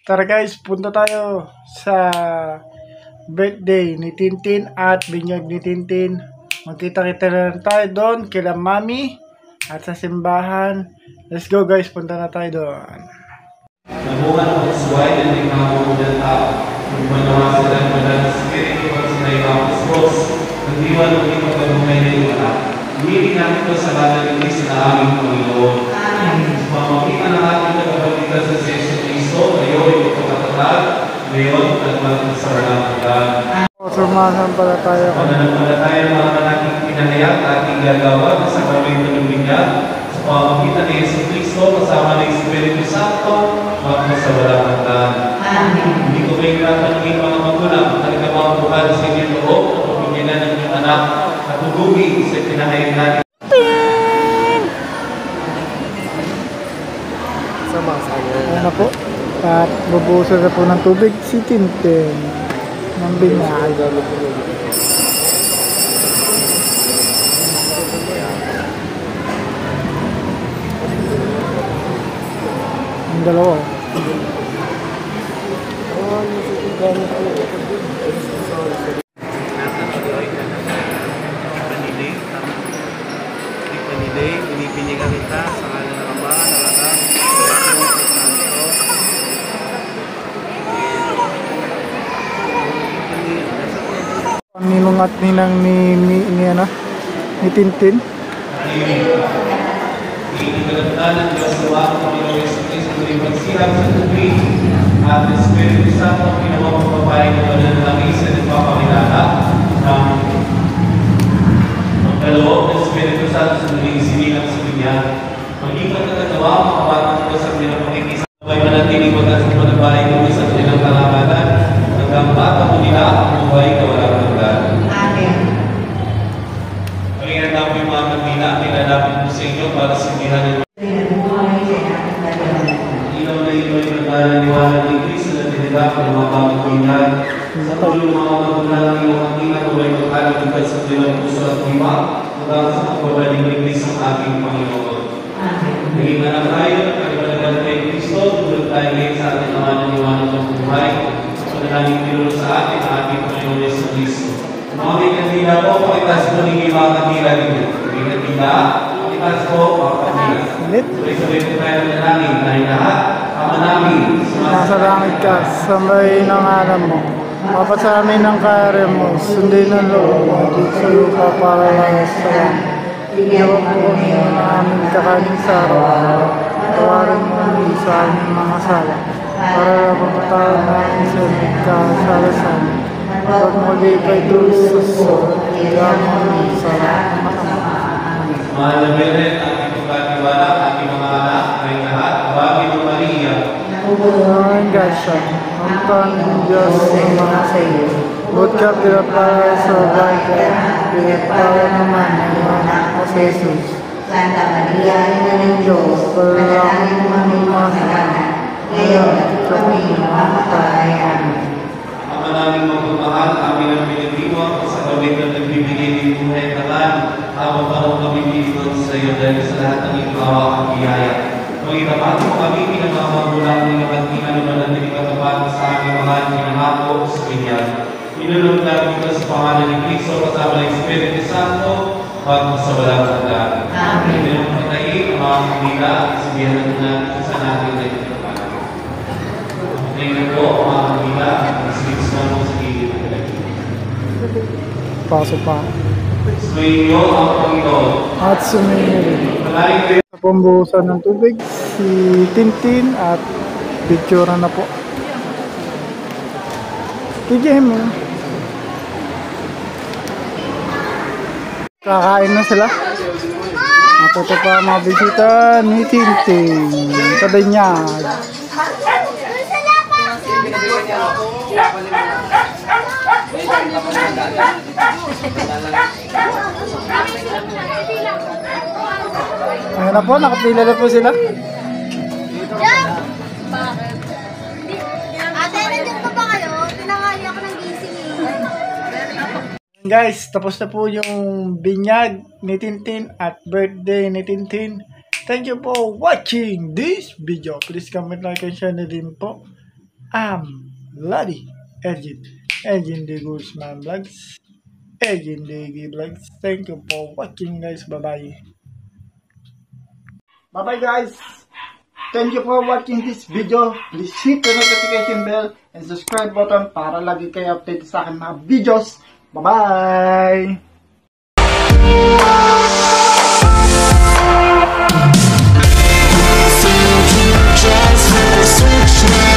Tara guys, punta tayo sa birthday ni Tintin at binyag ni Tintin. Magkita-kita na lang tayo doon kila Mami at sa simbahan. Let's go guys, punta na tayo doon. Nabuhan ang usway ng tingnan ng tao. Magmanawa sila ng malang spirito at sila yung Diyos. Ang diwa ng hindi magkabumay na iwala. Hindi namin ito sa lahat ng Diyos na aming Panginoon. Mamakita na ating nagkabalitan sa Yesu Cristo, ngayon ay magpakatatag, ngayon at magpasaranampagan. Sumasampalataya ko. Pananampalataya mga malaking pinahayag ating gagawa sa kamay ng binyag. Sa pamamagitan ni Yesu Cristo, kasama ng Espiritu Santo, magpasawalang hanggan. Hindi ko kayo natanungin mga magulang, talaga mga buhay sa inyong loob, at pagpinginan ng inyong anak, at hugubi sa pinahayag natin. Ayan na po. At bubuso na po ng tubig si Tintin ng binyag. Ang dalawa. Pinipinigan kita sa ngalan ng Ama, ng Anak, Ang ninong at ninang ni Tintin. Ikinagandaan ng Diyos na ang Panginoon Yesu Cristo ay magsirap sa tubig at Espiritu Santo ang ginawa ng babae na wala ng langis at nagpapakilala ng magkaloob ng Espiritu Santo sa muling sinilang sa kanya. Maging magkakatawa ang mga batang ito sa kanilang pakikisa. May manatiling magkasa sa babae kung sa kanilang kalamanan hanggang bata mo nila ang buhay na walang hanggan. Amen. Palingan na po yung mga kanila, nilalapit po sa inyo para sindihan ng ilaw na ito ay naglalaniwala ni Cristo na tinidap ng mga pamagkinan. Sa tuloy ng mga magulang ng iyong kanina kung may magkalagay sa kanilang puso at lima hanggang sa pagbabalik ni Cristo ang ating Panginoon. Naging anak tayo, kalibalagan kay Cristo, tulad tayo ngayon sa ating mga naniwala ng buhay, sa panalangin tinulong sa atin ang ating Panginoon Yesu Cristo. Mga may kanila po, pakitas po ninyo mga kanila ninyo. May kanila, pakitas po mga kanila. Sabay-sabay po tayo ng langit na lahat, Ama namin, Nasa langit ka, sambahin ang alam mo. Mapasamin ang kare mo, sundin ang loob mo, dito sa lupa para lang sa langit. Iyawa po kami ang aming kakanin sa araw-araw. Tawarin mo kami sa aming mga sala, para mapatawad namin sa nagkasala sa amin. Huwag muli kay Dulce sa iyawa mo kami sa Mahal na Beret, ating pagkatiwala, ating mga anak, ay lahat, bagay ng Maria. Ang gasya, ang Panginoon Diyos ng mga sa iyo. Buot ka pinapala sa bagay, pinapala naman ng mga anak mo sa Jesus. Santa Maria, Ina ng Diyos, panalangin mo kami mga kasalanan, ngayon at kami mamatay. Amen. Ama namin magmamahal, amin ang pinagdiwang sa gawin na nagbibigay ng buhay at talan, habang parang kami binigyan sa iyo dahil sa lahat ng iyong awa at biyaya. Magitapat mo kami, pinamamagulang ng kapantinan naman ang pinagkatapat sa aming mga pinangako sa binyag. Inulong namin ito sa pangalan ni Cristo, kasama ng Espiritu Santo, at sa walang hanggan. Amen. Pinang patayin ang mga kamila at sabihan natin sa natin na ito. Patayin po ang mga kamila at switch na mo sa gilid ng kalagay. Pasok pa. Sumayin niyo ang Panginoon. At suminyo. Malaking din. Sa pambuhusan ng tubig, si Tintin at picture na po. Tigyan mo. Kakain na sila. At ito pa ang mga bisita ni Tintin. Kabinyag. Ayan na po, nakapila na po sila. Ate, nandiyan pa ba kayo? Tinangali ako ng gising eh. Guys, tapos na po yung binyag ni Tintin at birthday ni Tintin. Thank you for watching this video. Please comment, like, and share na din po. Bloody Edgin De Guzman Vlogs. Edgin De Vlogs. Thank you for watching, guys. Bye-bye. Bye-bye, guys. Thank you for watching this video. Please hit the notification bell and subscribe button para lagi kayo updated sa akin mga videos. Bye-bye! Just for the switch.